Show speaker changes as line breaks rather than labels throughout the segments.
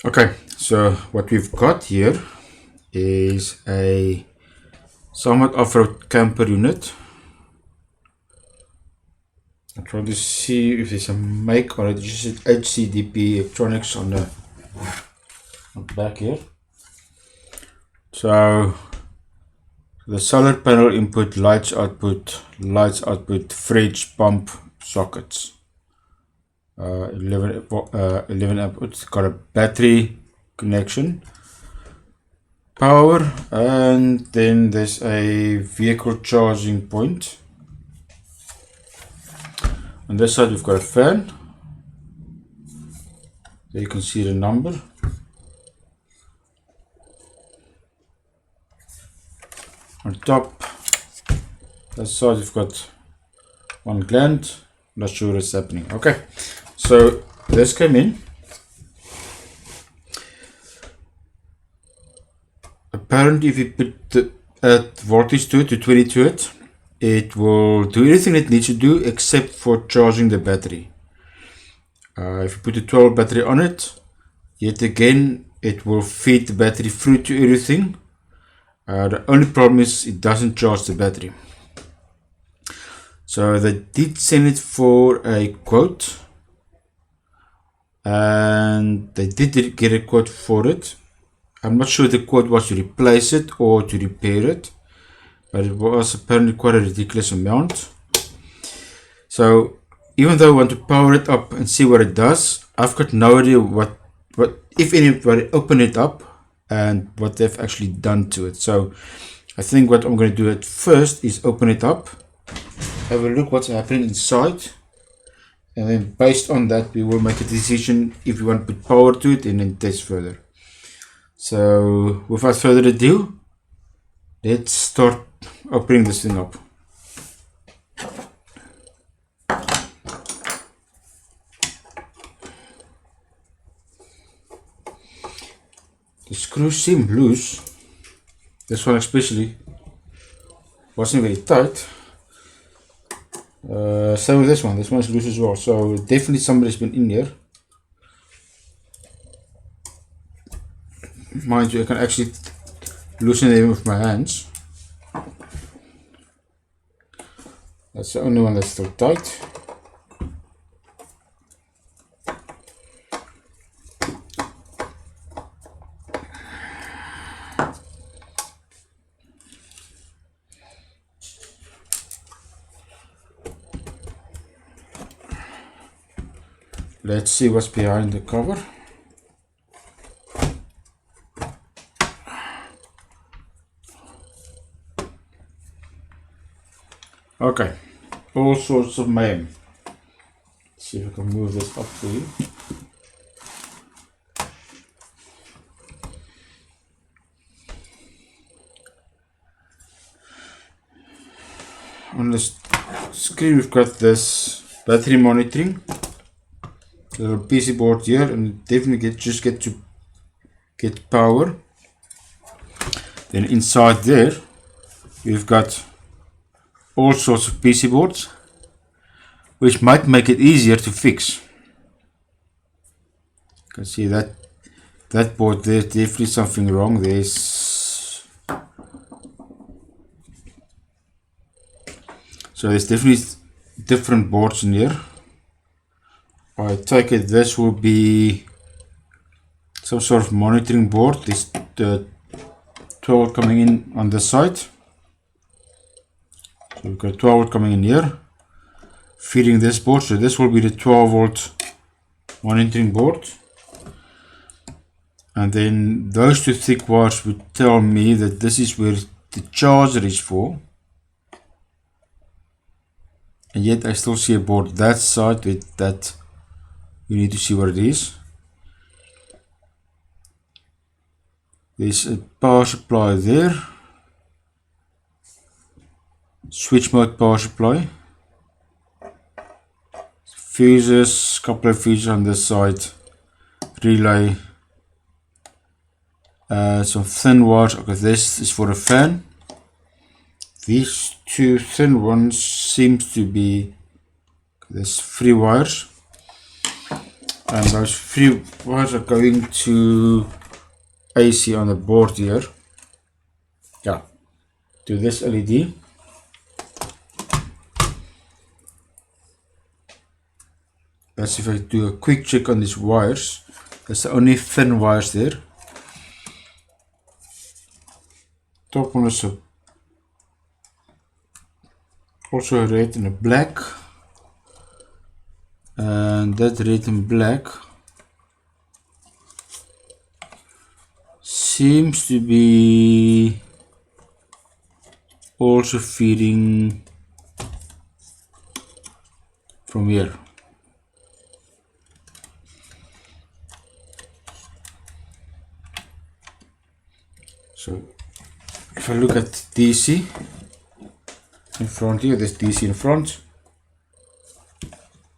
Okay, so what we've got here is a somewhat off-road camper unit. I'm trying to see if there's a make or it's just HCDP electronics on the back here. So the solar panel input, lights output, fridge, pump, sockets. 11 amp. It's got a battery connection, power, and then there's a vehicle charging point. On this side we've got a fan. There you can see the number. On top, that side we've got one gland. Not sure what's happening. Okay, so this came in. Apparently if you put the voltage to 20 to it, it will do everything it needs to do except for charging the battery. If you put a 12 battery on it, yet again it will feed the battery through to everything. The only problem is it doesn't charge the battery. So they did send it for a quote, and they did get a quote for it. I'm not sure if the quote was to replace it or to repair it, but it was apparently quite a ridiculous amount. So even though I want to power it up and see what it does, I've got no idea what if anybody opened it up and what they've actually done to it. So I think what I'm going to do at first is open it up, have a look what's happening inside, and then based on that we will make a decision if we want to put power to it and then test further. So without further ado, let's start opening this thing up. The screws seem loose. This one especially wasn't very tight. Same with this one. This one is loose as well. So definitely somebody's been in here. Mind you, I can actually loosen them with my hands. That's the only one that's still tight. Let's see what's behind the cover. Okay, all sorts of mayhem. Let's see if I can move this up for you. On the screen we've got this battery monitoring, little PC board here, and definitely just get to get power. Then inside there we've got all sorts of PC boards, which might make it easier to fix. You can see that board, there's definitely something wrong. There's definitely different boards in here. I take it this will be some sort of monitoring board. This the 12 coming in on this side. So we've got 12 volt coming in here, feeding this board. So this will be the 12 volt monitoring board. And then those two thick wires would tell me that this is where the charger is for. And yet I still see a board that side with that. You need to see what it is. There's a power supply there. Switch mode power supply. Fuses, couple of fuses on this side. Relay. Some thin wires. Okay, this is for a fan. These two thin ones seems to be, there's 3 wires. and those 3 wires are going to AC on the board here. Yeah, to this LED. Let's see if I do a quick check on these wires. That's the only thin wires there. Top one is also a red and a black, and that red and black seems to be also feeding from here. So if I look at DC in front here, there's DC in front.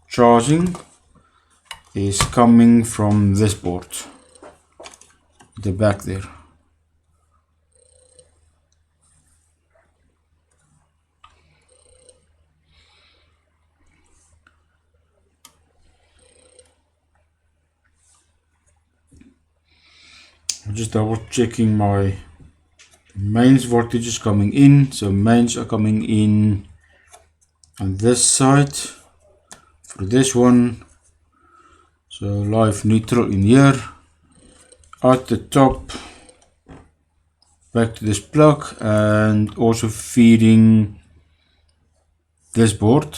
Charging is coming from this board, the back there. I'm just double checking my mains voltage is coming in. So mains are coming in on this side for this one. So live neutral in here, at the top, back to this plug, and also feeding this board.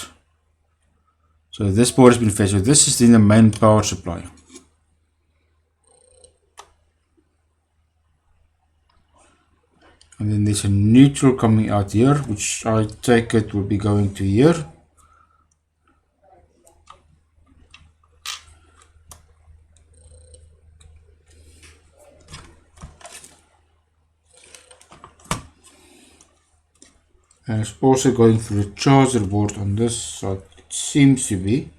So this board has been fed. So this is in the main power supply. And then there's a neutral coming out here, which I take it will be going to here. And it's also going through the charger board on this side, it seems to be.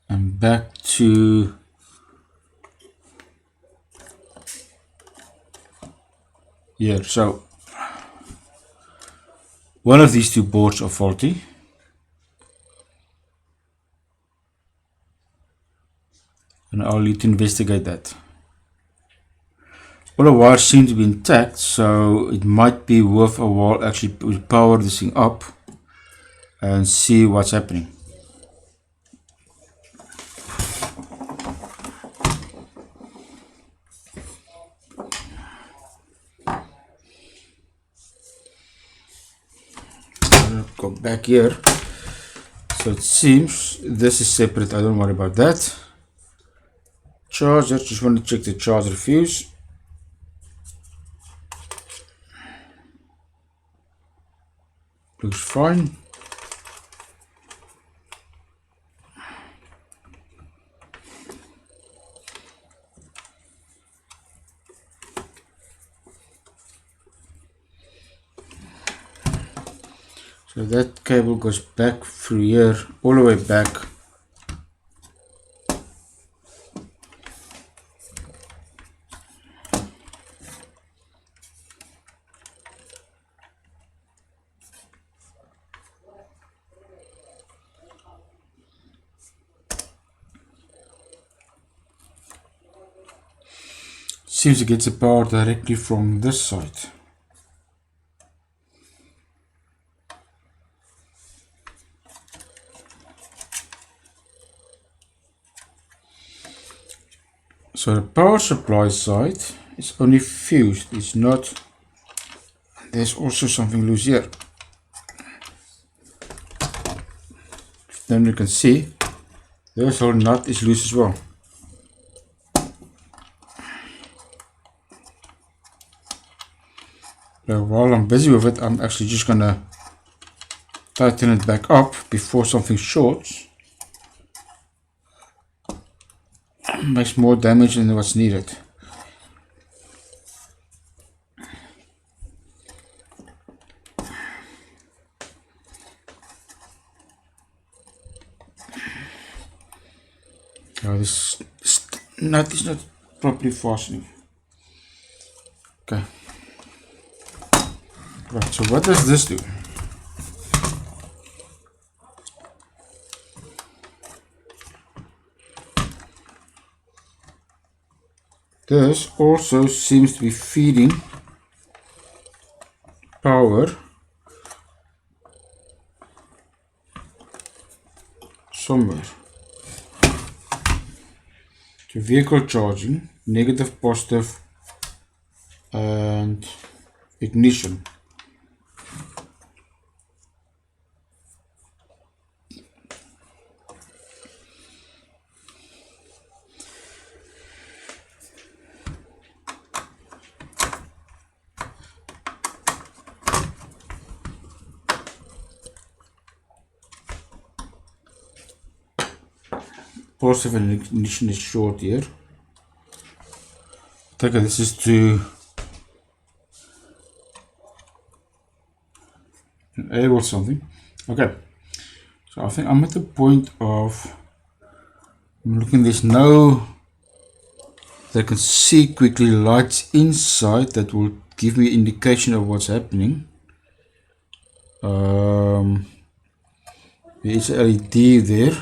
And back to here. So one of these 2 boards are faulty. And I'll need to investigate that. All the wires seem to be intact, so it might be worth a while actually power this thing up and see what's happening. I'll go back here. So it seems this is separate, I don't worry about that. Charger, just want to check the charger fuse. Looks fine. So that cable goes back through here, all the way back. Seems to get the power directly from this side. So the power supply side is only fused, it's not. There's also something loose here. Then you can see this whole nut is loose as well. Now while I'm busy with it, I'm actually just gonna tighten it back up before something shorts. Makes more damage than what's needed. Now this nut is not properly fastening. Okay. Right, so what does this do? This also seems to be feeding power somewhere to vehicle charging, negative, positive, and ignition. Positive and ignition is short here. Okay, this is to enable something. Okay, so I think I'm at the point of I'm looking. There's no that I can see quickly lights inside that will give me indication of what's happening. There is a LED there.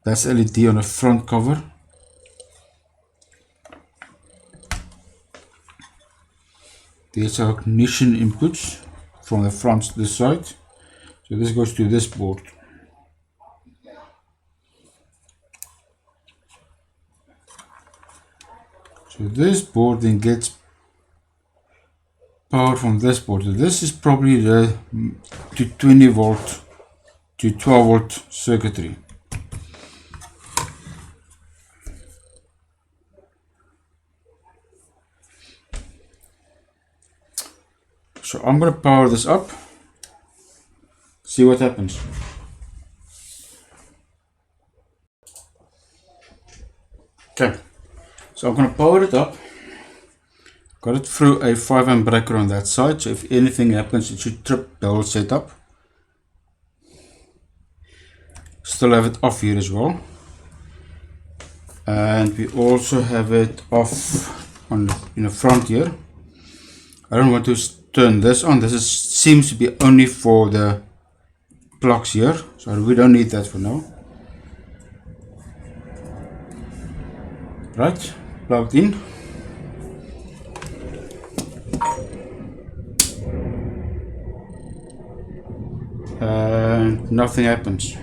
That's LED on the front cover. There's our ignition inputs from the front to the side. So this goes to this board. So this board then gets power from this board. So this is probably the to 20 volt to 12 volt circuitry. So I'm going to power this up, see what happens. Okay, so I'm going to power it up. Got it through a 5 amp breaker on that side, so if anything happens it should trip the whole setup. Still have it off here as well, and we also have it off on in the front here. I don't want to turn this on. This seems to be only for the plugs here, so we don't need that for now. Right, plugged in. And nothing happens.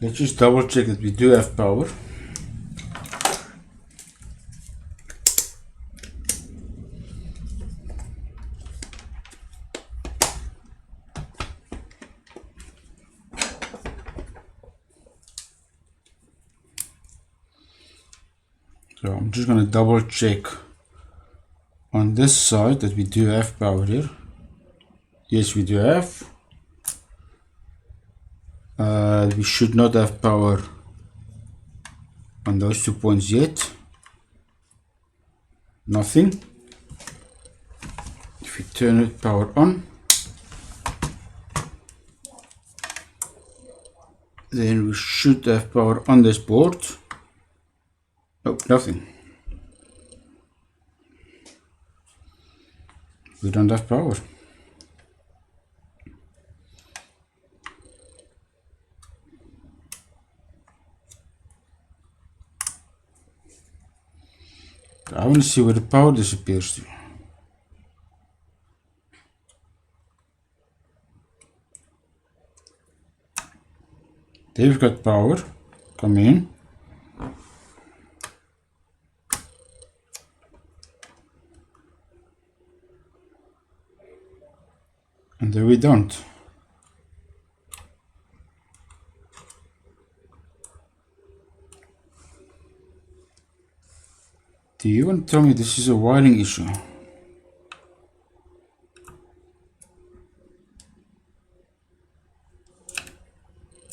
Let's just double check that we do have power. So I'm just going to double check on this side that we do have power here. Yes, we do have. We should not have power on those 2 points yet. Nothing. If we turn it power on, then we should have power on this board. Oh, nothing. We don't have power. I want to see where the power disappears to. There we've got power. Come in. And there we don't. Do you want to tell me this is a wiring issue?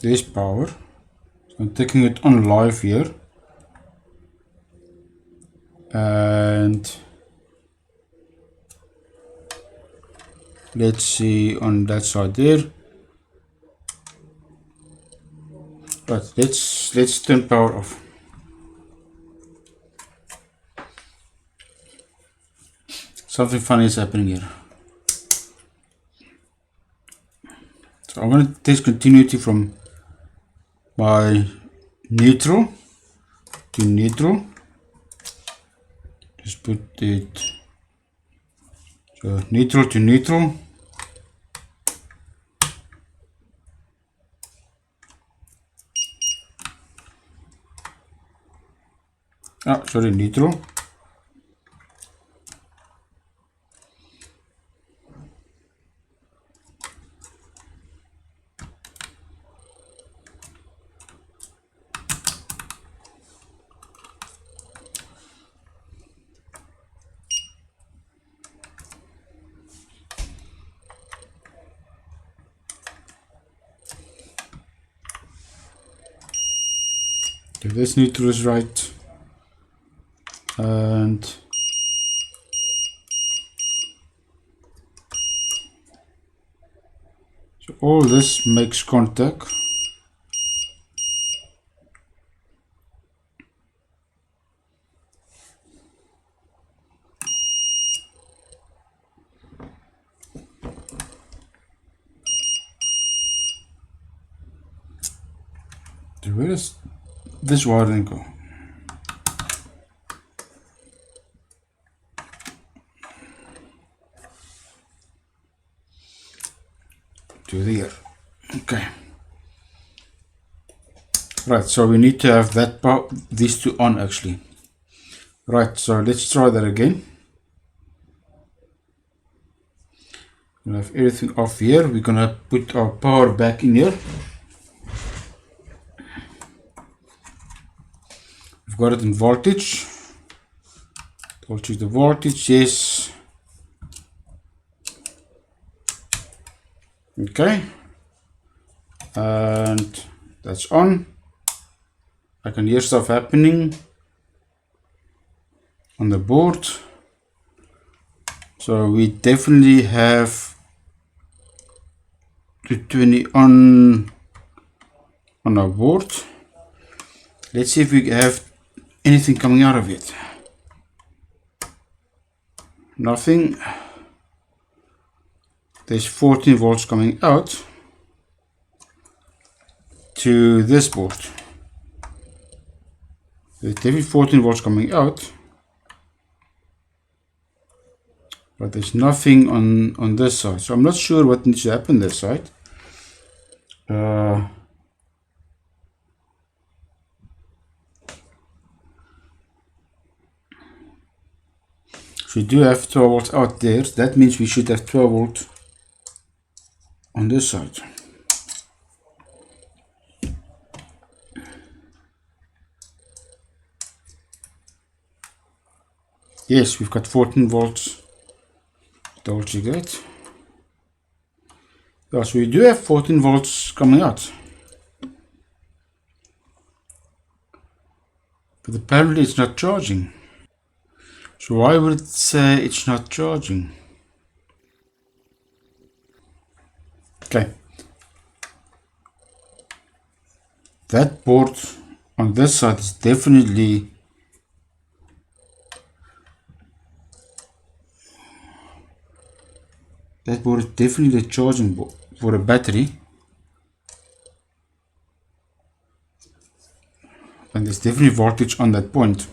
There's power. So I'm taking it on live here. And let's see on that side there. Right, let's turn power off. Something funny is happening here. So I'm going to test continuity from my neutral to neutral. Just put it, so neutral to neutral. Sorry, neutral. If this neutral is right, and so all this makes contact. So where does this wiring go? To there. Okay. Right, so we need to have that part, these two on actually. Right, so let's try that again. We'll have everything off here. We're gonna put our power back in here. We've got it in voltage. I'll choose the voltage, yes. Okay. And that's on. I can hear stuff happening on the board. So we definitely have 220 on our board. Let's see if we have anything coming out of it. Nothing. There's 14 volts coming out to this board. There's definitely 14 volts coming out, but there's nothing on this side. So I'm not sure what needs to happen this side. So we do have 12 volts out there. That means we should have 12 volts on this side. Yes, we've got 14 volts. Double check that. Yeah, so we do have 14 volts coming out. But apparently it's not charging. So why would it say it's not charging? Okay. That board on this side is definitely the charging board for a battery. And there's definitely voltage on that point.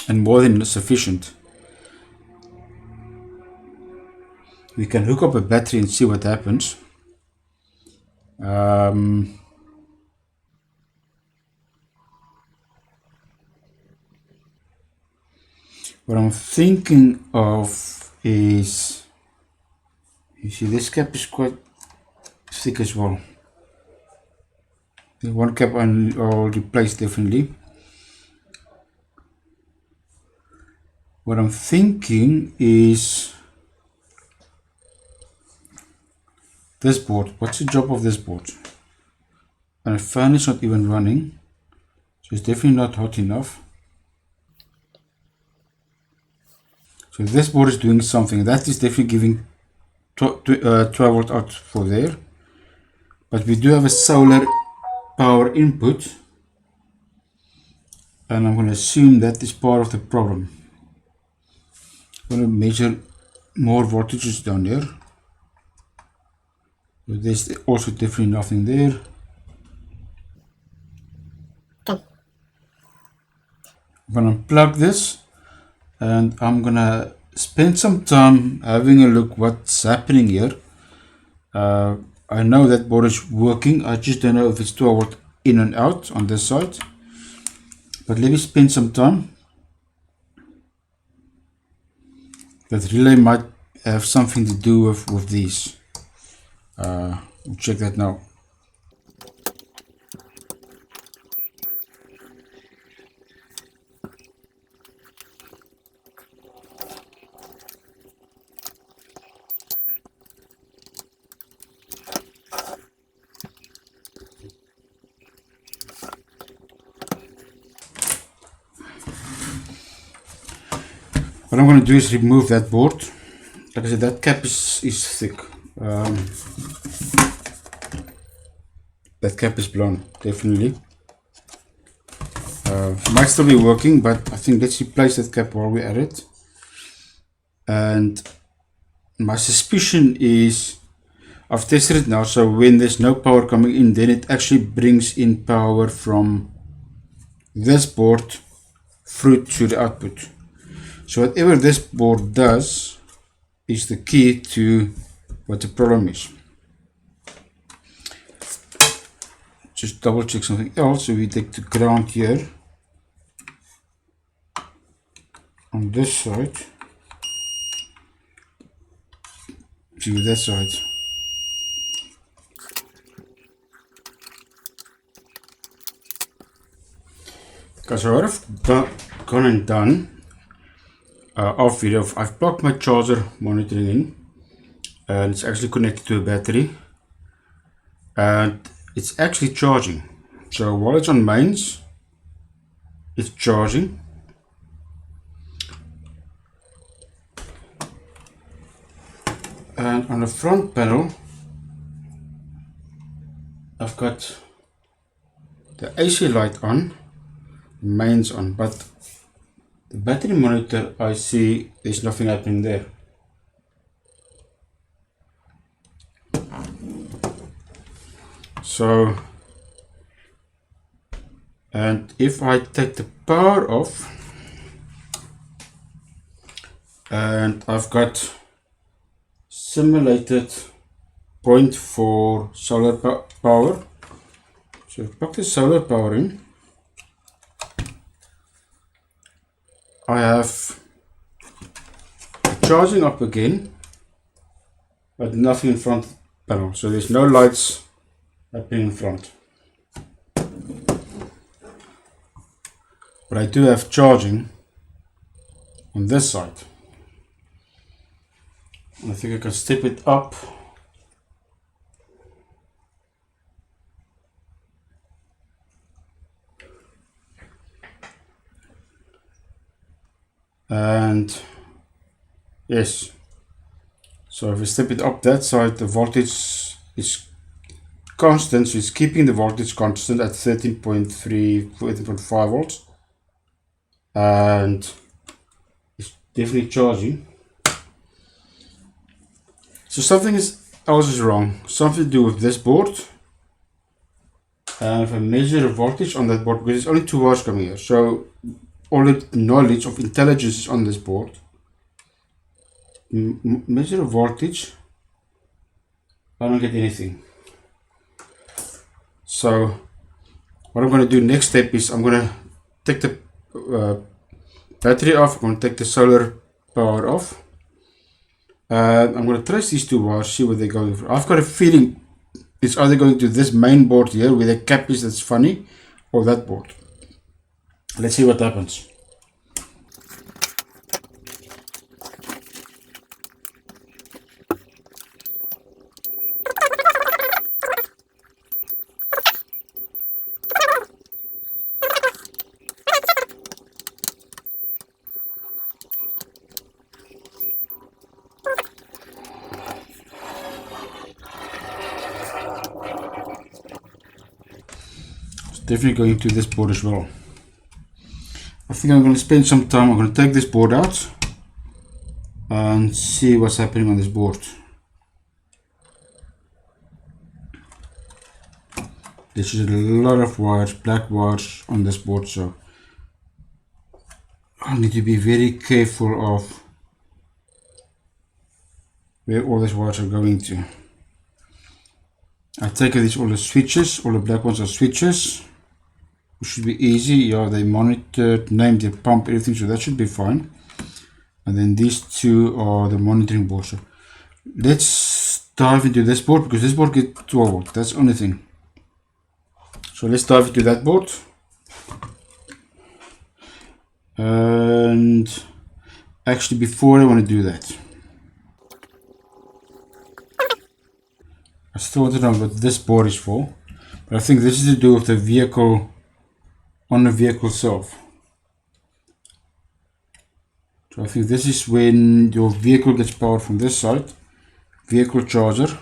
And more than sufficient. We can hook up a battery and see what happens. What I'm thinking of is, you see this cap is quite thick as well. The one cap I'll replace definitely. What I'm thinking is this board. What's the job of this board? And the fan is not even running, so it's definitely not hot enough. So this board is doing something. That is definitely giving 12 volt out for there. But we do have a solar power input, and I'm going to assume that is part of the problem. I'm going to measure more voltages down there. But there's also definitely nothing there. I'm going to unplug this, and I'm going to spend some time having a look what's happening here. I know that board is working, I just don't know if it's 12 volt in and out on this side. But let me spend some time. That relay might have something to do with these. We'll check that now. What I'm going to do is remove that board. Like I said, that cap is thick. That cap is blown, definitely. Might still be working, but I think let's replace that cap while we're at it. And my suspicion is, I've tested it now, so when there's no power coming in, then it actually brings in power from this board through to the output. So whatever this board does is the key to what the problem is. Just double check something else. So we take the ground here on this side to that side. Okay, so what I've gone and done off video, I've plugged my charger monitoring in, and it's actually connected to a battery, and it's actually charging. So while it's on mains, it's charging. And on the front panel, I've got the AC light on, mains on, but the battery monitor, I see there's nothing happening there. So, and if I take the power off, and I've got simulated point for solar power, so plug the solar power in. I have charging up again, but nothing in front panel, so there's no lights happening in front. But I do have charging on this side. I think I can step it up. And yes, so if we step it up that side, the voltage is constant, so it's keeping the voltage constant at 13.3, 13.5 volts, and it's definitely charging. So something else is wrong, something to do with this board. And if I measure the voltage on that board, because there's only 2 wires coming here, so all the knowledge of intelligence is on this board. Measure the voltage, I don't get anything. So what I'm going to do next step is I'm going to take the battery off, I'm going to take the solar power off, and I'm going to trace these 2 wires, see where they're going from. I've got a feeling it's either going to this main board here where the cap is that's funny, or that board. Let's see what happens. definitely going to this board as well. I think I'm going to spend some time. I'm going to take this board out and see what's happening on this board. There's a lot of wires, black wires on this board, so I need to be very careful of where all these wires are going to. I take it these all the switches, all the black ones are switches. It should be easy. Yeah, they monitored, named the pump, everything, so that should be fine. And then these two are the monitoring boards. So let's dive into this board, because this board gets 12 volt. That's the only thing. So let's dive into that board. And actually, before I want to do that, I still want to know what this board is for. But I think this is to do with the vehicle, on the vehicle itself. So I think this is when your vehicle gets powered from this side, vehicle charger,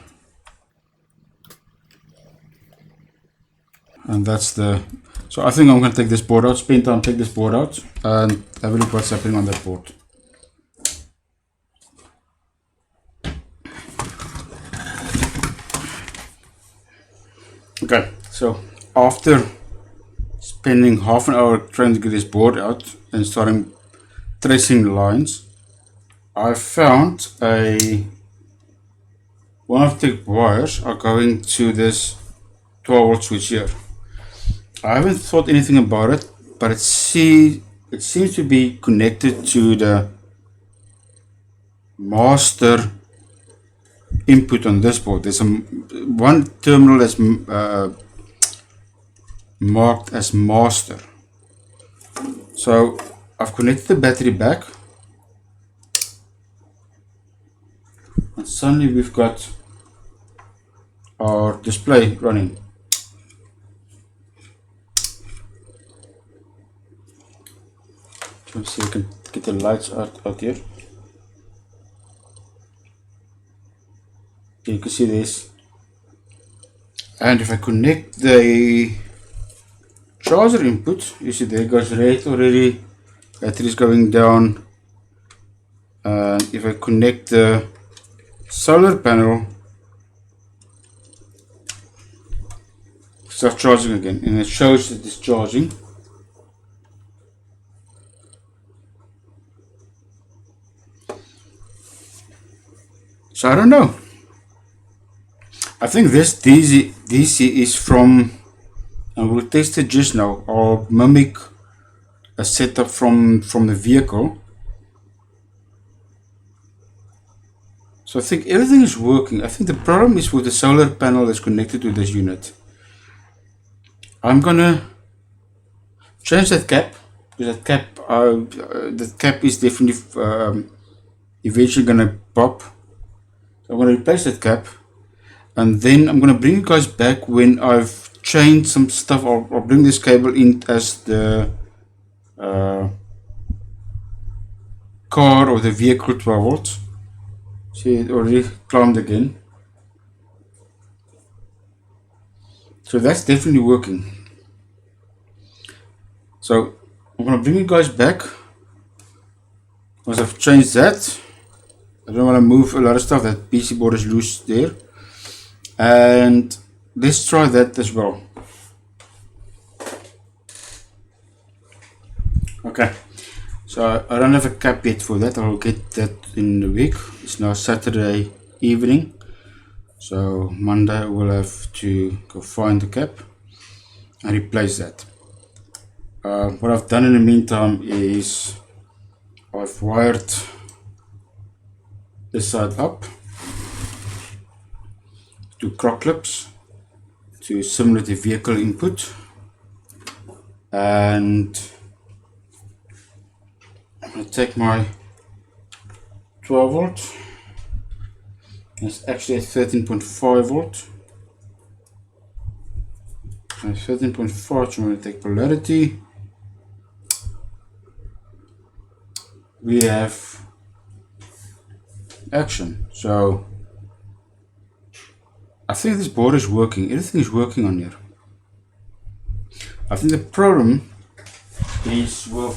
and that's the. So I think I'm going to take this board out, spend time, take this board out, and have a look what's happening on that board. Okay, so after spending half an hour trying to get this board out and starting tracing lines, I found one of the wires are going to this 12 volt switch here. I haven't thought anything about it, but it seems to be connected to the master input on this board. There's one terminal that's marked as master. So I've connected the battery back, and suddenly we've got our display running. Let's see if I can get the lights out here. You can see this, and if I connect the charger input, you see there it goes red already, battery is going down. And if I connect the solar panel, start charging again, and it shows that it's charging. So I don't know. I think this DC is from, and we'll test it just now, or mimic a setup from the vehicle. So I think everything is working. I think the problem is with the solar panel that's connected to this unit. I'm gonna change that cap, because that cap is definitely eventually gonna pop. So I'm gonna replace that cap, and then I'm gonna bring you guys back when I've changed some stuff. I'll bring this cable in as the car or the vehicle 12 volts. See, it already climbed again. So that's definitely working. So I'm gonna bring you guys back once I've changed that. I don't want to move a lot of stuff. That PC board is loose there, and let's try that as well. Okay, so I don't have a cap yet for that. I'll get that in a week. It's now Saturday evening, so Monday we'll have to go find the cap and replace that. What I've done in the meantime is I've wired this side up to croc clips to simulate the vehicle input, and I'm going to take my 12 volt. It's actually a 13.5 volt. And 13.5, so I'm going to take polarity. We have action. So I think this board is working. Everything is working on here. I think the problem is with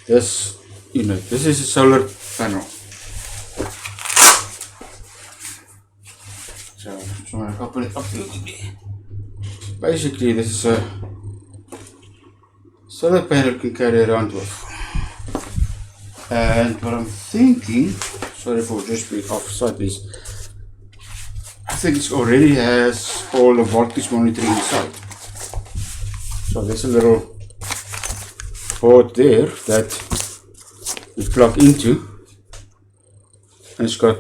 this unit. This is a solar panel. So I'm trying to open it up. Basically, this is a solar panel you can carry around with. And what I'm thinking, sorry for just being offside this, I think it already has all the voltage monitoring inside. So there's a little board there that we plug into, and it's got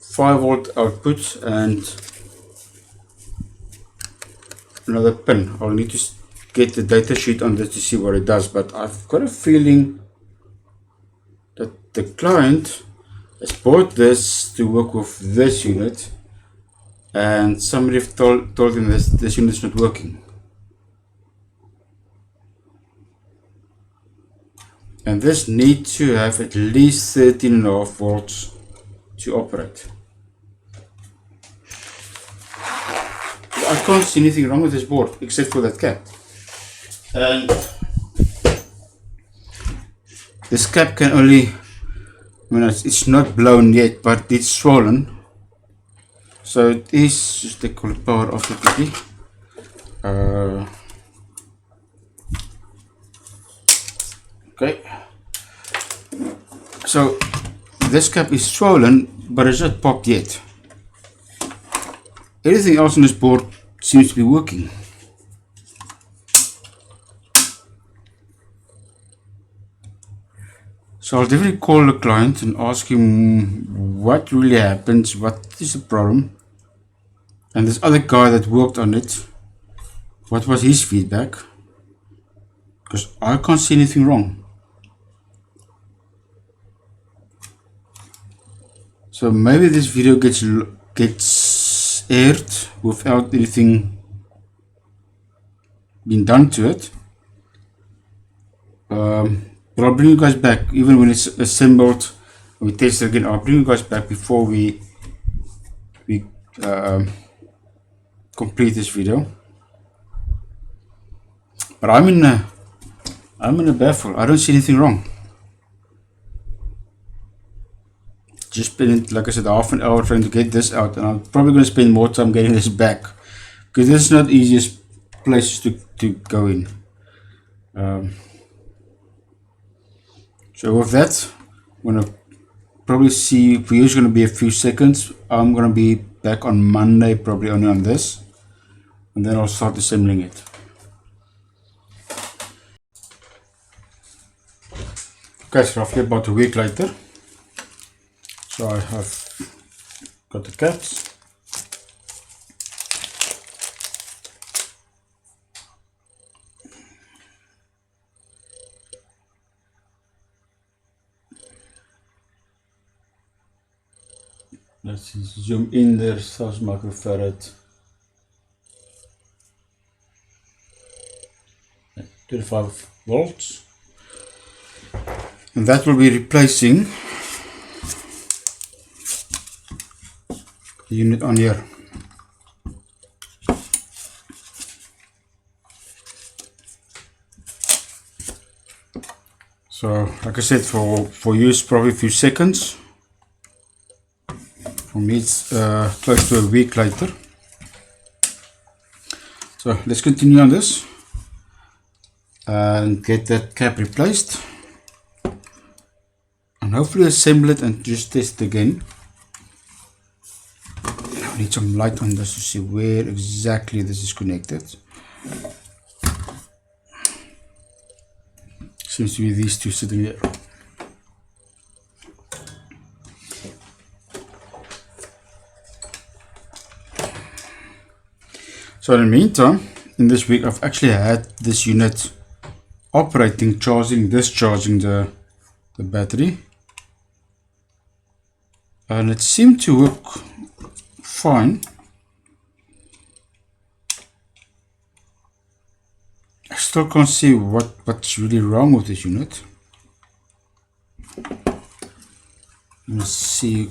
5-volt output and another pin. I'll need to get the data sheet on this to see what it does, but I've got a feeling that the client has bought this to work with this unit, and somebody told him this unit is not working. And this needs to have at least 13.5 volts to operate. I can't see anything wrong with this board except for that cap. And this cap can only, I mean, it's not blown yet, but it's swollen. So it is, just they call it power off quickly. Okay. So this cap is swollen, but it's not popped yet. Everything else on this board seems to be working. So I'll definitely call the client and ask him what really happens, what is the problem, and this other guy that worked on it, what was his feedback, because I can't see anything wrong. So maybe this video gets aired without anything being done to it. But I'll bring you guys back, even when it's assembled, we test it again. I'll bring you guys back before we complete this video. But I'm in a baffle. I don't see anything wrong. Just spent, like I said, half an hour trying to get this out, and I'm probably going to spend more time getting this back, because this is not the easiest places to go in. So with that, I'm going to probably see, for you it's going to be a few seconds. I'm going to be back on Monday, probably only on this, and then I'll start assembling it. Okay, so roughly about a week later. So I have got the caps. Let's zoom in there, 1000 microfarad, 25 volts, and that will be replacing the unit on here. So like I said, for you it's probably a few seconds. For me it's close to a week later. So let's continue on this and get that cap replaced, and hopefully assemble it and just test it again. I need some light on this to see where exactly this is connected. Seems to be these two sitting there. So in the meantime, in this week I've actually had this unit operating, charging, discharging the battery, and it seemed to work fine. I still can't see what's really wrong with this unit. Let's see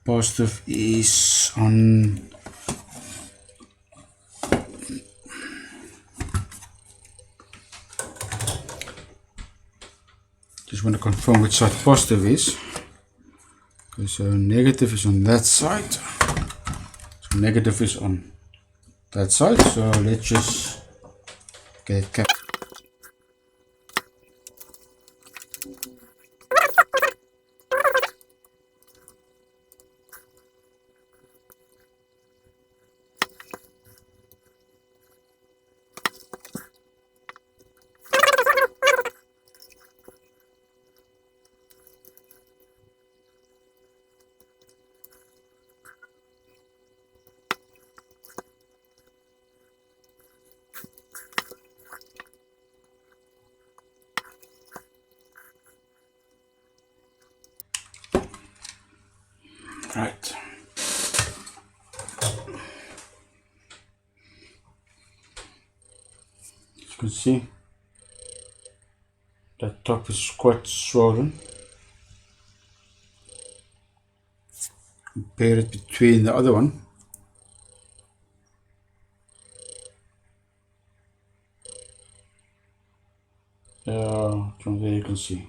positive is on just want to confirm which side positive is. Okay, so negative is on that side. So negative is on that side. So let's just get cap. Right. As you can see, that top is quite swollen. Compare it between the other one. From there you can see.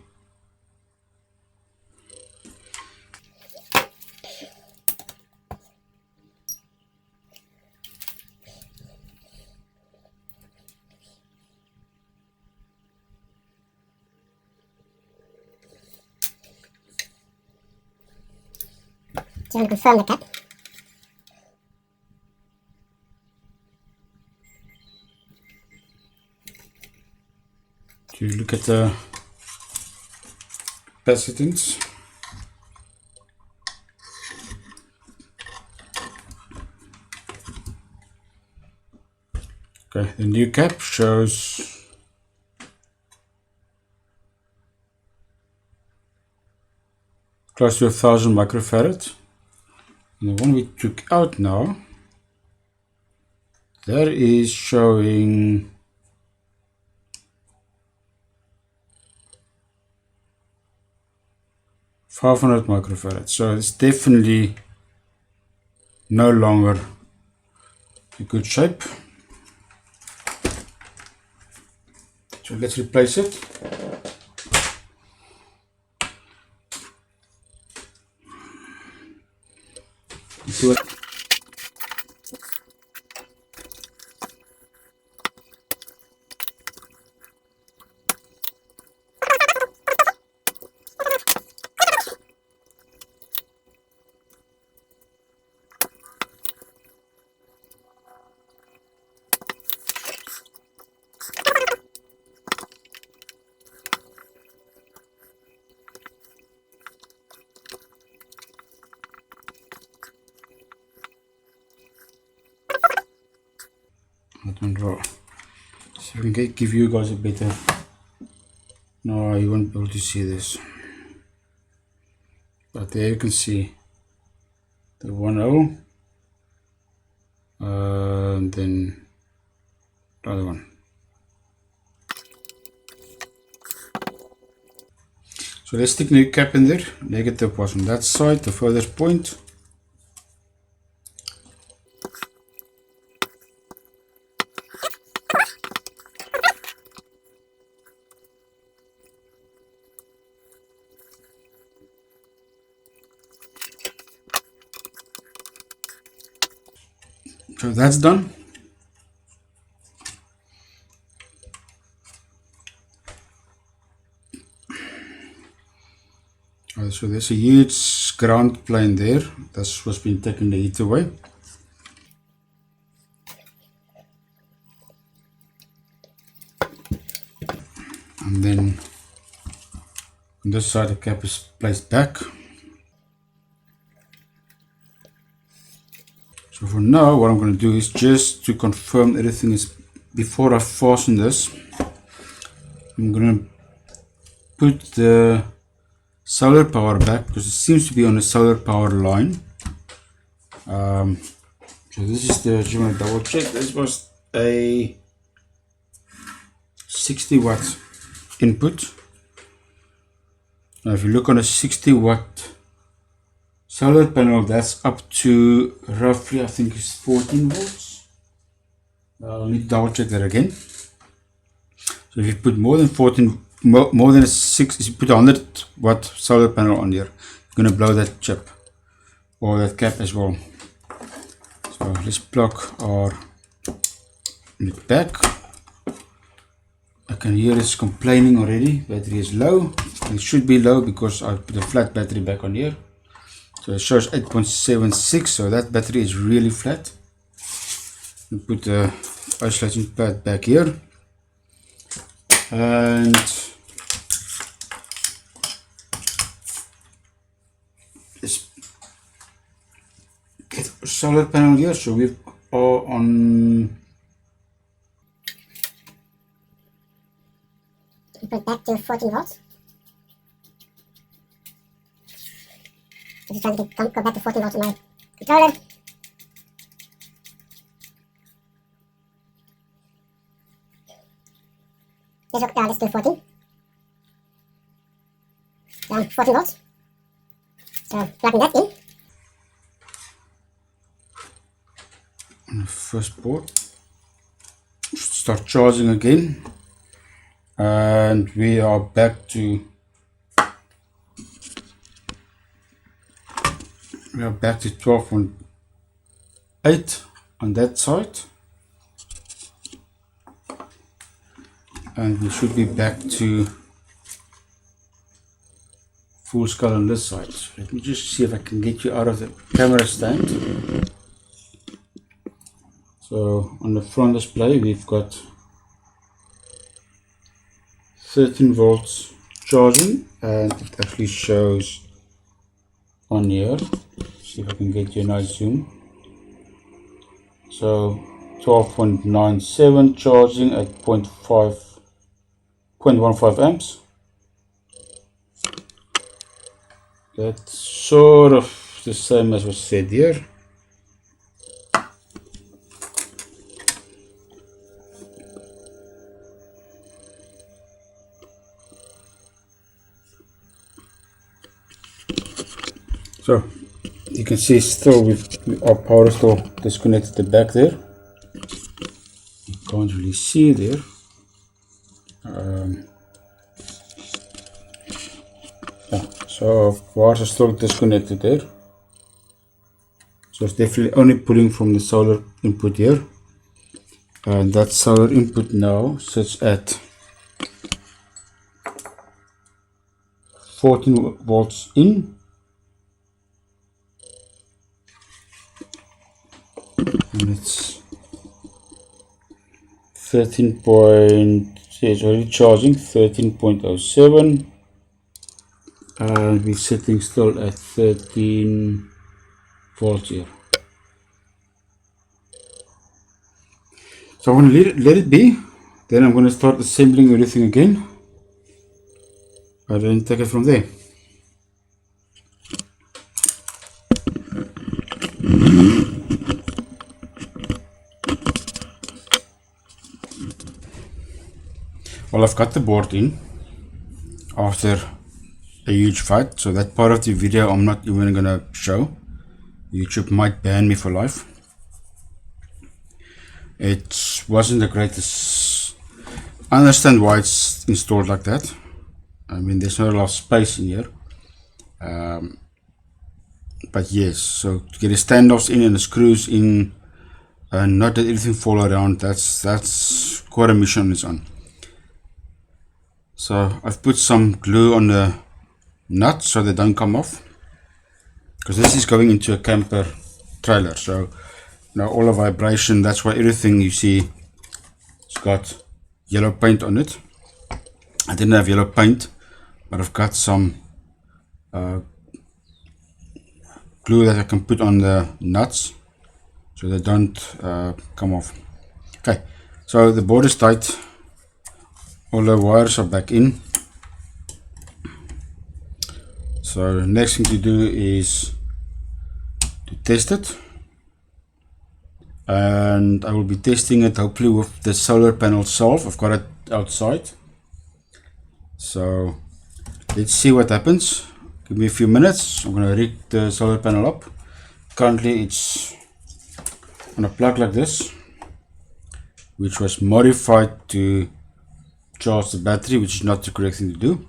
So I'm going to confirm the cap.
To look at the capacitance. Okay, the new cap shows close to 1000 microfarad. And the one we took out now, that is showing 500 microfarad. So it's definitely no longer a good shape. So let's replace it. See what draw. So I can give you guys a better. No, you won't be able to see this. But there you can see the 1.0 and then the other one. So let's stick new cap in there. Negative was on that side, the furthest point. So that's done. So there's a huge ground plane there. That's what's been taking the heat away. And then on this side the cap is placed back. So for now what I'm going to do is just to confirm everything is, before I fasten this, I'm going to put the solar power back because it seems to be on a solar power line. So this is the, you want to double check, this was a 60 watt input. Now if you look on a 60 solar panel, that's up to roughly, I think it's 14 volts. I'll need to double check that again. So if you put more than 14, more than 6, if you put a 100 watt solar panel on here, you're going to blow that chip or that cap as well. So let's plug our unit back. I can hear it's complaining already. Battery is low. It should be low because I put a flat battery back on here. So it shows 8.76, so that battery is really flat. We put the isolation pad back here. And let's get a solar panel here. So we are on.
Put back to 14 volts. I'm just trying to go back to 14 volts on my controller. Let's do 14. Down 14 volts. So plugging that in.
On the first port. Start charging again. And we are back to 12.8 on that side, and we should be back to full scale on this side. So let me just see if I can get you out of the camera stand. So on the front display we've got 13 volts charging, and it actually shows on here. See if I can get you a nice zoom. So 12.97 charging at 0.15 amps. That's sort of the same as was said here. So you can see still our power is still disconnected the back there. You can't really see there. Yeah, so wires are still disconnected there. So it's definitely only pulling from the solar input here. And that solar input now sits at 14 volts in. And it's 13 point, it's already charging 13.07, and we're sitting still at 13 volts here. So I'm going to let it be, then I'm going to start assembling everything again, and then take it from there. Well, I've got the board in after a huge fight, so that part of the video I'm not even gonna show. YouTube might ban me for life. It wasn't the greatest. I understand why it's installed like that. I mean, there's not a lot of space in here. But yes, so to get the standoffs in and the screws in and not let everything fall around, that's quite a mission on its own. So I've put some glue on the nuts so they don't come off, because this is going into a camper trailer, so now all the vibration, that's why everything you see it's got yellow paint on it. I didn't have yellow paint, but I've got some glue that I can put on the nuts so they don't come off. Okay, so the board is tight. All the wires are back in. So the next thing to do is to test it, and I will be testing it hopefully with the solar panel itself. I've got it outside, so let's see what happens. Give me a few minutes. I'm going to rig the solar panel up. Currently it's on a plug like this, which was modified to charge the battery, which is not the correct thing to do.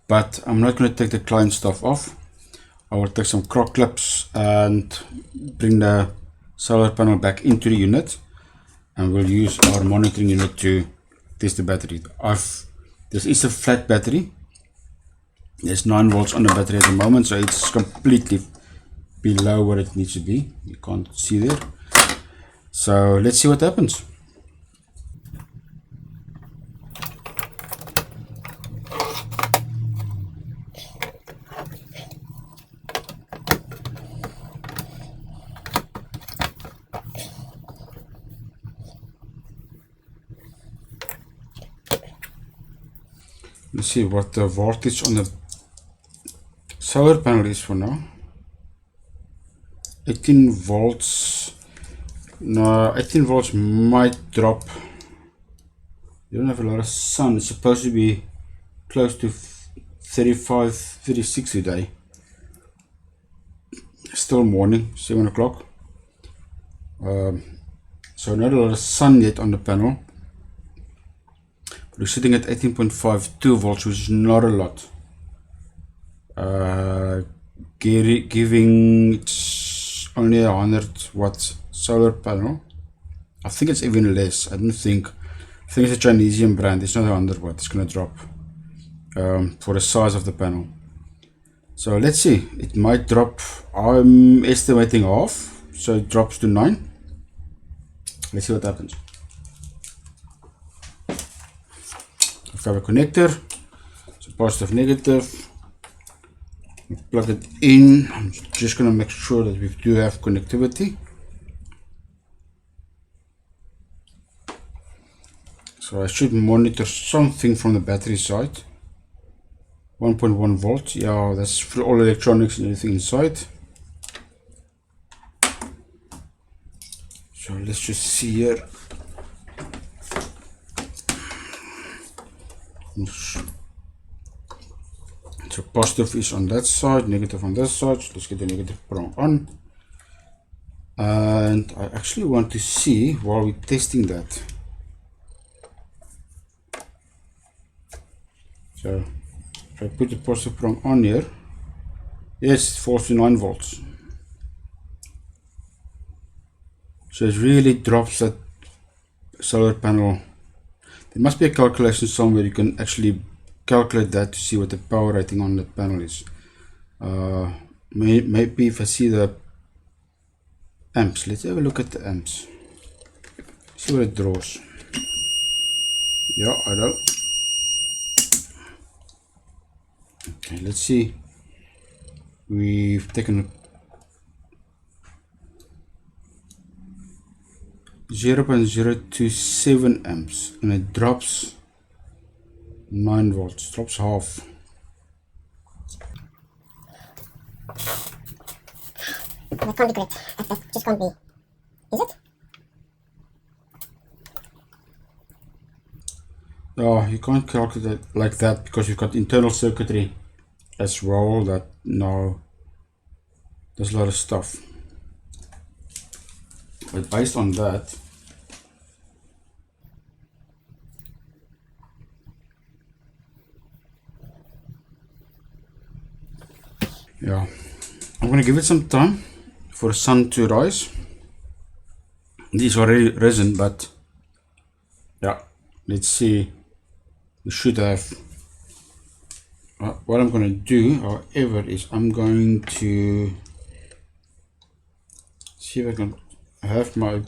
But I'm not going to take the client stuff off. I will take some croc clips and bring the solar panel back into the unit, and we'll use our monitoring unit to test the battery. This is a flat battery. There's 9 volts on the battery at the moment, so it's completely below where it needs to be. You can't see there. So let's see what happens. Let's see what the voltage on the solar panel is for now. 18 volts. No, 18 volts might drop. You don't have a lot of sun. It's supposed to be close to 35, 36 today. Still morning, 7 o'clock. So not a lot of sun yet on the panel. We're sitting at 18.52 volts, which is not a lot. Giving it's only a 100 watt solar panel. I think it's even less. I think it's a Chinese brand. It's not 100 watt. It's gonna drop for the size of the panel. So let's see. It might drop. I'm estimating half, so it drops to 9. Let's see what happens. I have a connector, so positive, negative. Plug it in. I'm just going to make sure that we do have connectivity. So I should monitor something from the battery side. 1.1 volts. Yeah, that's for all electronics and everything inside. So let's just see here. So positive is on that side, negative on this side. So let's get the negative prong on. And I actually want to see while we're testing that. So if I put the positive prong on here, yes, it falls to 9 volts. So it really drops that solar panel. There must be a calculation somewhere you can actually calculate that to see what the power rating on the panel is. Maybe if I see the amps, let's have a look at the amps. See what it draws. Yeah, I know. Okay, let's see. We've taken 0.027 amps and it drops 9 volts, drops half.
That can't be correct. That just can't be. Is it?
No, you can't calculate it like that because you've got internal circuitry as well that now there's a lot of stuff. But based on that, yeah, I'm gonna give it some time for the sun to rise. It's already risen, but yeah, let's see. We should have. What I'm gonna do, however, is I'm going to see if I can have my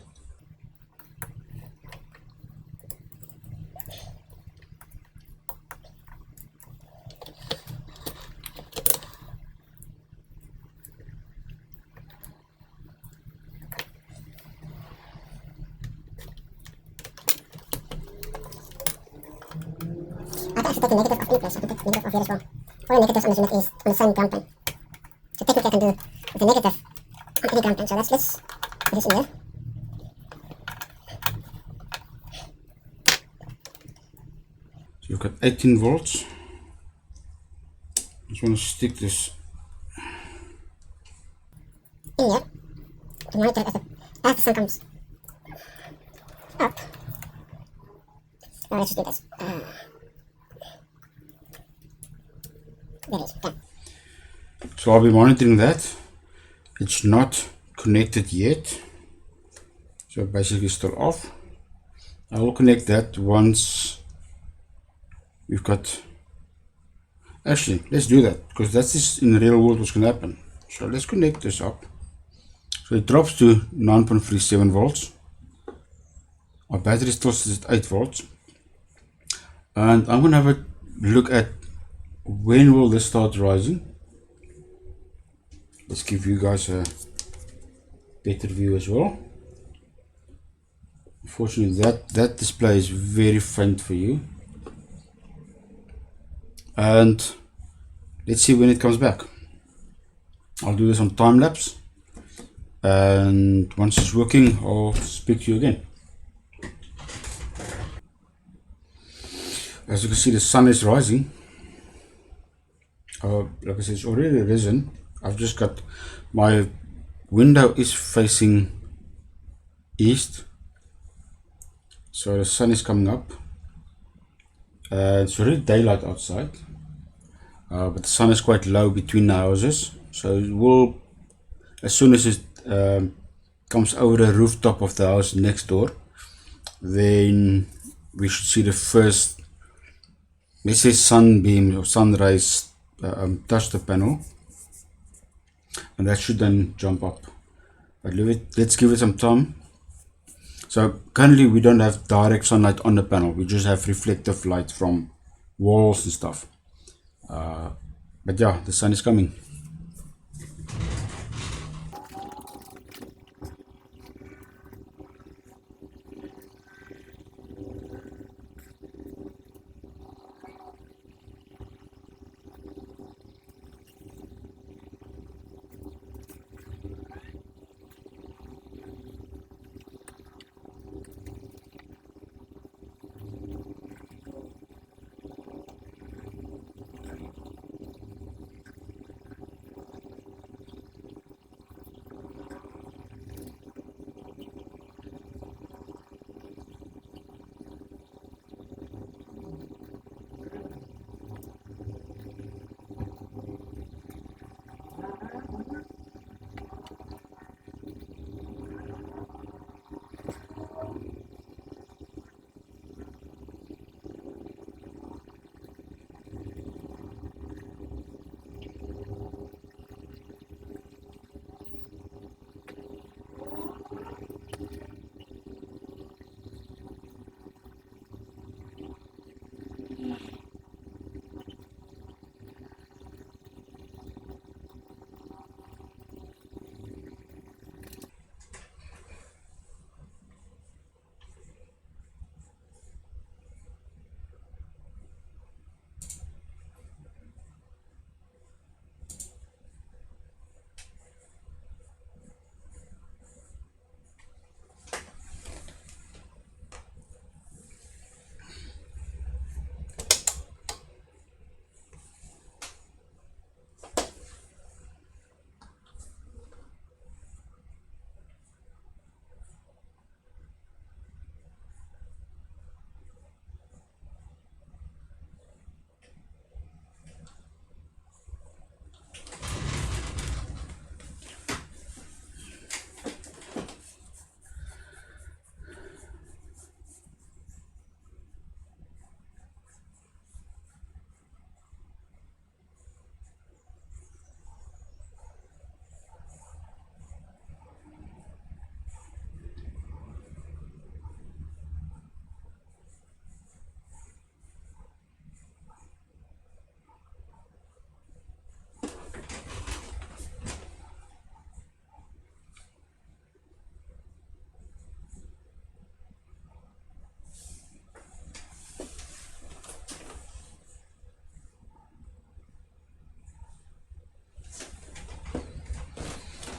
I can actually take the negative of in place. I can take the negative of here as well. All the negatives on this unit is on the same ground plane. So technically I can do with the negative on any ground plane. So let's put this in there.
So you've got 18 volts. just want to stick this
in here to monitor as the sun comes up. Oh, let's just do this. There it is. Done.
So I'll be monitoring that. It's not connected yet, so basically still off. I will connect that once we've got, actually let's do that, because that's just in the real world what's going to happen. So let's connect this up. So it drops to 9.37 volts. Our battery still sits at 8 volts. And I'm going to have a look at when will this start rising. Let's give you guys a better view as well. Unfortunately that display is very faint for you. And let's see when it comes back. I'll do this on time lapse, and once it's working I'll speak to you again. As you can see, the sun is rising. Like I said, it's already risen. I've just got my window is facing east, so the sun is coming up. It's already daylight outside, but the sun is quite low between the houses, so it will, as soon as it comes over the rooftop of the house next door, then we should see the first, let's say, sunbeam or sun rays touch the panel, and that should then jump up. But let's give it some time. So currently we don't have direct sunlight on the panel, we just have reflective light from walls and stuff. But yeah, the sun is coming.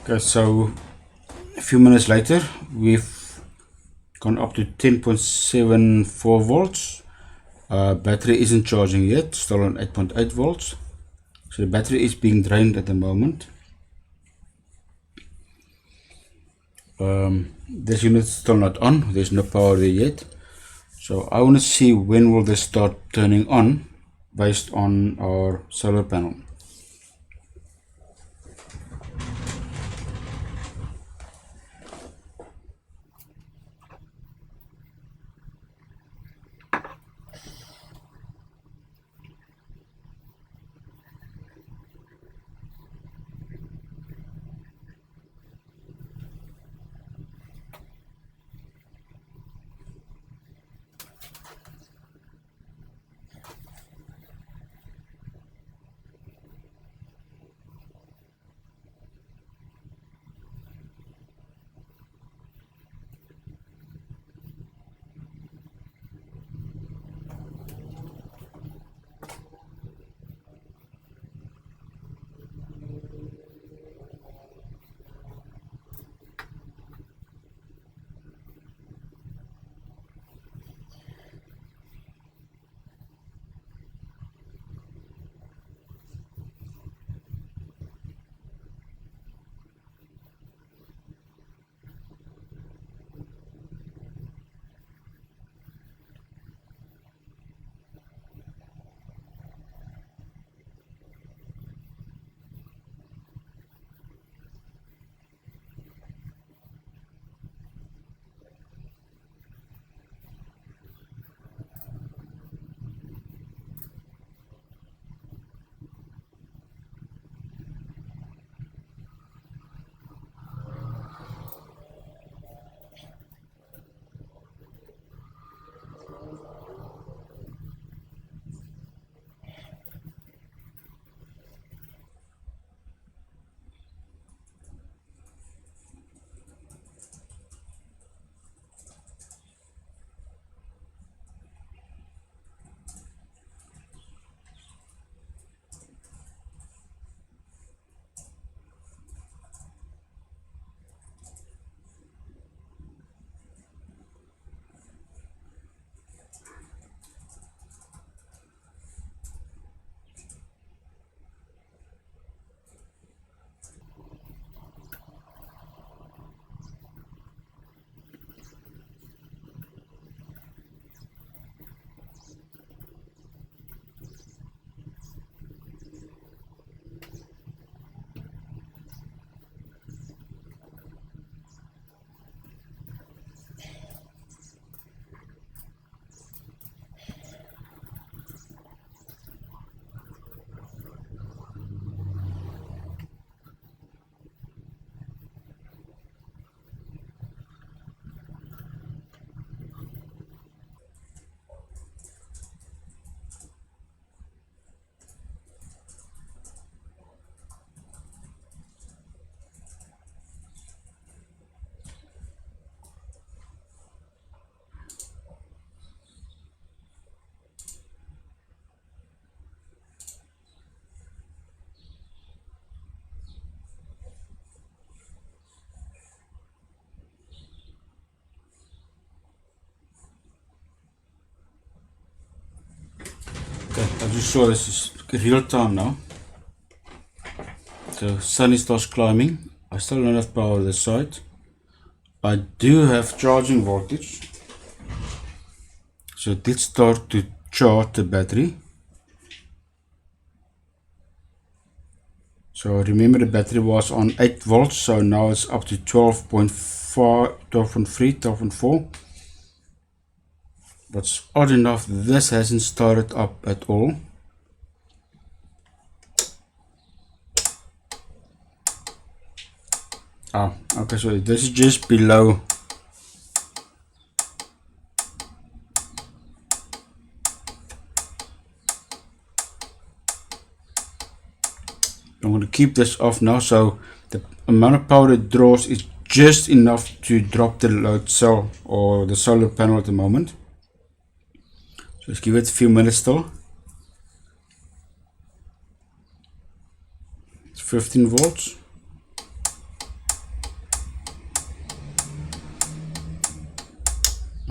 Okay, so a few minutes later we've gone up to 10.74 volts. Battery isn't charging yet, still on 8.8 volts. So the battery is being drained at the moment. This unit is still not on, there's no power there yet. So I want to see when will this start turning on based on our solar panel. Okay, as you saw, this is real time now. The sun starts climbing. I still don't have power on this side. I do have charging voltage. So it did start to charge the battery. So remember the battery was on 8 volts, so now it's up to 12.4, 12.3, 12.4. But odd enough, this hasn't started up at all. Ah, okay, so this is just below. I'm going to keep this off now, so the amount of power it draws is just enough to drop the load cell or the solar panel at the moment. So let's give it a few minutes still. It's 15 volts.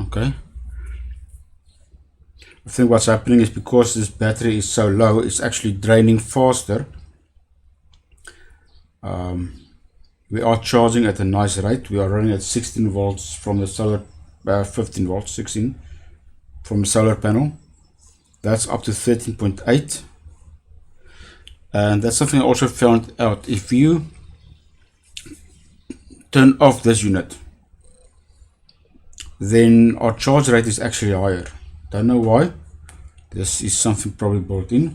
Okay. I think what's happening is because this battery is so low, it's actually draining faster. We are charging at a nice rate. We are running at 16 volts from the solar, 15 volts, 16 from the solar panel. That's up to 13.8. And that's something I also found out. If you turn off this unit, then our charge rate is actually higher. Don't know why. This is something probably built in.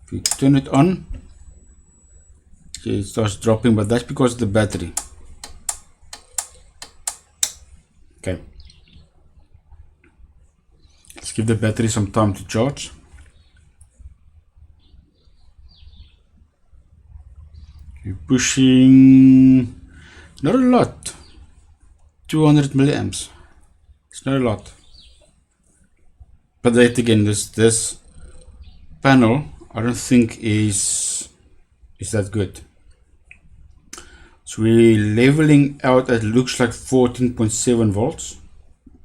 If you turn it on, it starts dropping, but that's because of the battery. Okay, let's give the battery some time to charge. You're pushing not a lot, 200 milliamps. It's not a lot, but yet again, this panel I don't think is that good. So we're leveling out at looks like 14.7 volts,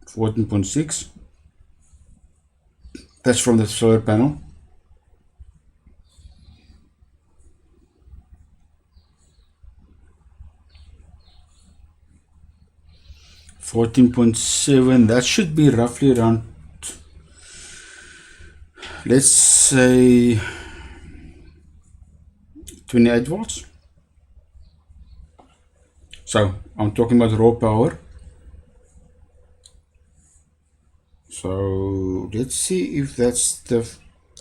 14.6. That's from the solar panel. $14.7, that should be roughly around, let's say 28 volts. So I'm talking about raw power. So let's see if that's the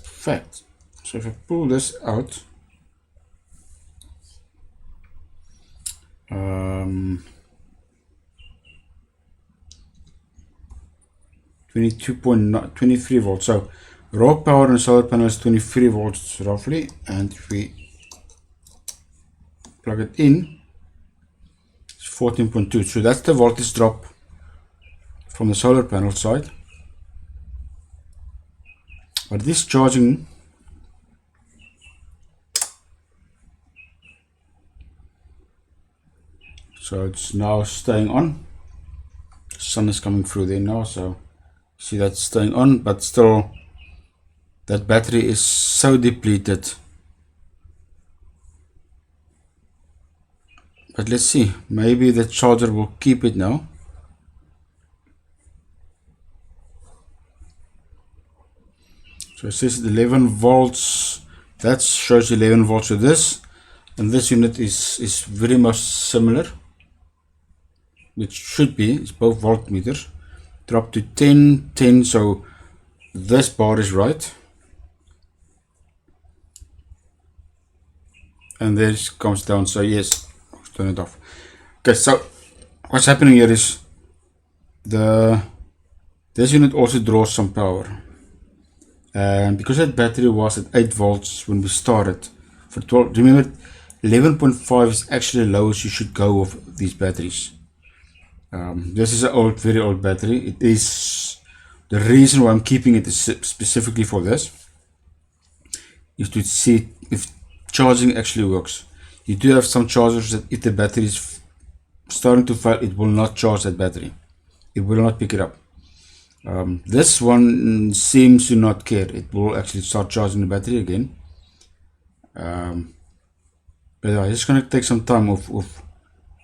fact. So if I pull this out, 23 volts. So raw power on the solar panel is 23 volts roughly, and if we plug it in, it's 14.2. So that's the voltage drop from the solar panel side. But this charging, so it's now staying on. The sun is coming through there now, so see that's staying on, but still that battery is so depleted. But let's see, maybe the charger will keep it now. So it says 11 volts, that shows 11 volts to this, and this unit is very much similar, which should be, it's both voltmeters. Drop to 10, 10, so this bar is right. And this comes down, so yes, turn it off. Okay, so what's happening here is this unit also draws some power. And because that battery was at 8 volts when we started, for 12, remember 11.5 is actually the lowest you should go with these batteries. This is an old, very old battery. It is the reason why I'm keeping it is specifically for this, is to see if charging actually works. You do have some chargers that if the battery is starting to fail, it will not charge that battery. It will not pick it up. This one seems to not care. It will actually start charging the battery again. But yeah, it's going to take some time.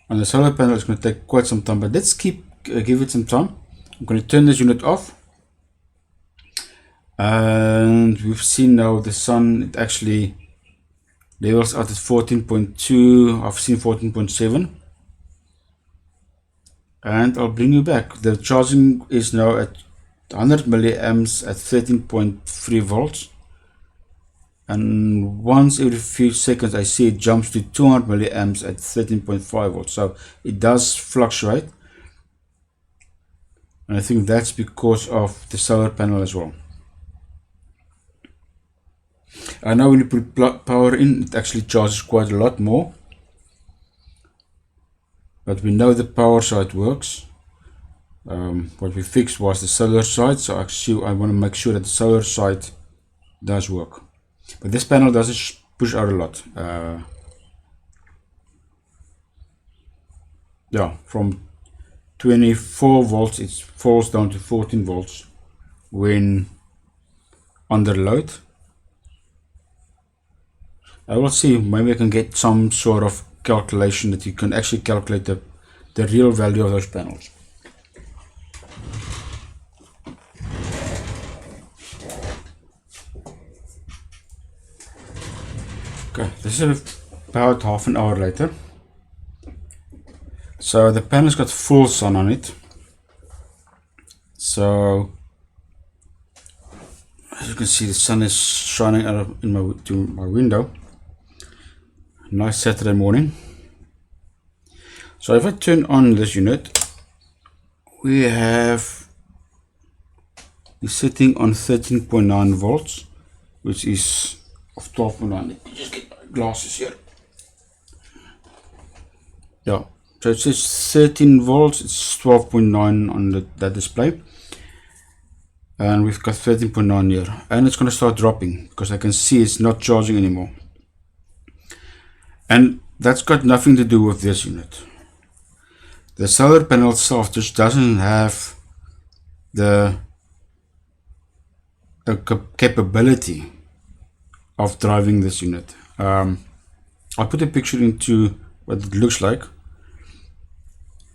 On the solar panel, it's going to take quite some time. But let's give it some time. I'm going to turn this unit off. And we've seen now the sun, it actually levels out at 14.2. I've seen 14.7. And I'll bring you back. The charging is now at 100 milliamps at 13.3 volts. And once every few seconds I see it jumps to 200 milliamps at 13.5 volts. So it does fluctuate. And I think that's because of the solar panel as well. And now when you put power in, it actually charges quite a lot more. But we know the power side works. What we fixed was the solar side, so actually I want to make sure that the solar side does work. But this panel doesn't push out a lot. Yeah, from 24 volts, it falls down to 14 volts when under load. I will see, maybe I can get some sort of calculation that you can actually calculate the real value of those panels. Okay, this is about half an hour later. So the panel's got full sun on it. So as you can see, the sun is shining out of my window. Nice Saturday morning. So if I turn on this unit, we have the setting on 13.9 volts, which is of 12.9. Let me just get my glasses here. Yeah, so it says 13 volts, it's 12.9 on that display. And we've got 13.9 here, and it's going to start dropping because I can see it's not charging anymore. And that's got nothing to do with this unit. The solar panel itself just doesn't have the capability of driving this unit. I'll put a picture into what it looks like.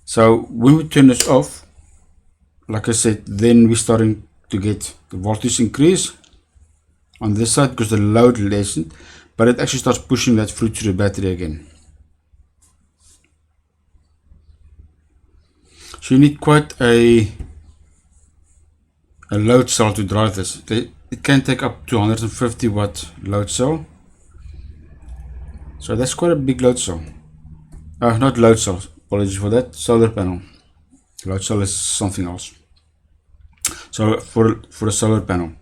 So when we turn this off, like I said, then we're starting to get the voltage increase on this side because the load lessened, but it actually starts pushing that through to the battery again. So you need quite a load cell to drive this. It can take up to 150 watt load cell. So that's quite a big load cell. Not load cell, apologies for that, solar panel. Load cell is something else. So for the solar panel.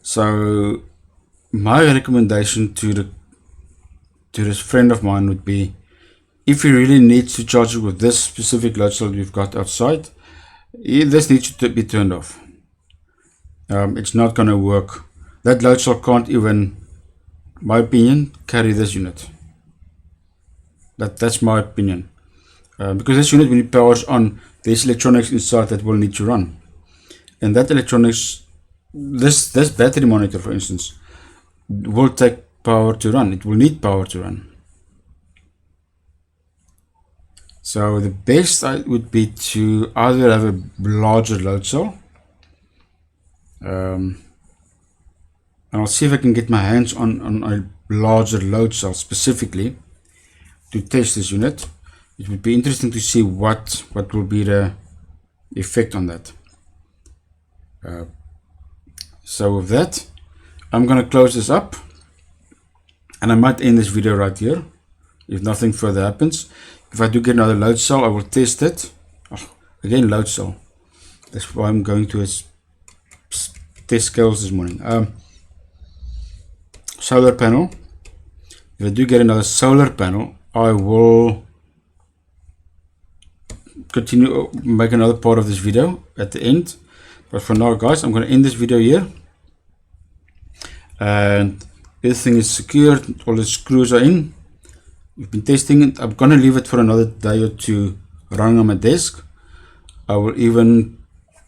So my recommendation to this friend of mine would be, if he really needs to charge it with this specific load cell we've got outside, this needs to be turned off. It's not going to work. That load cell can't even, my opinion, carry this unit. That's my opinion. Because this unit, when it powers on, there's electronics inside that will need to run. And that electronics, this battery monitor, for instance, will take power to run. It will need power to run. So the best would be to either have a larger load cell, and I'll see if I can get my hands on a larger load cell specifically to test this unit. It would be interesting to see what will be the effect on that. So with that, I'm going to close this up, and I might end this video right here if nothing further happens. If I do get another load cell, I will test it. Again, load cell. That's why I'm going to test scales this morning. Solar panel. If I do get another solar panel, I will continue, make another part of this video at the end. But for now, guys, I'm going to end this video here. And everything is secured. All the screws are in. We've been testing it. I'm going to leave it for another day or two running on my desk. I will even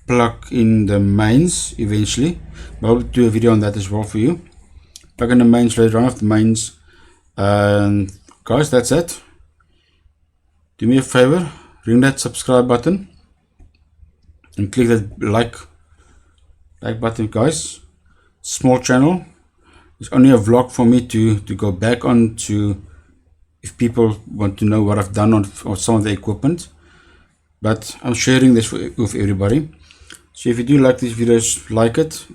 plug in the mains eventually. I'll do a video on that as well for you. Plug in the mains later on, the mains. And guys, that's it. Do me a favor, ring that subscribe button and click that like button, guys. Small channel. It's only a vlog for me to go back on to, if people want to know what I've done on some of the equipment. But I'm sharing this with everybody. So if you do like these videos, like it.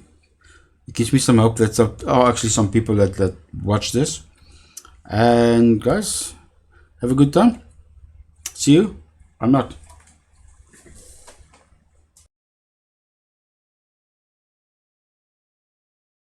It gives me some hope that there are actually some people that watch this. And guys, have a good time. See you. I'm out.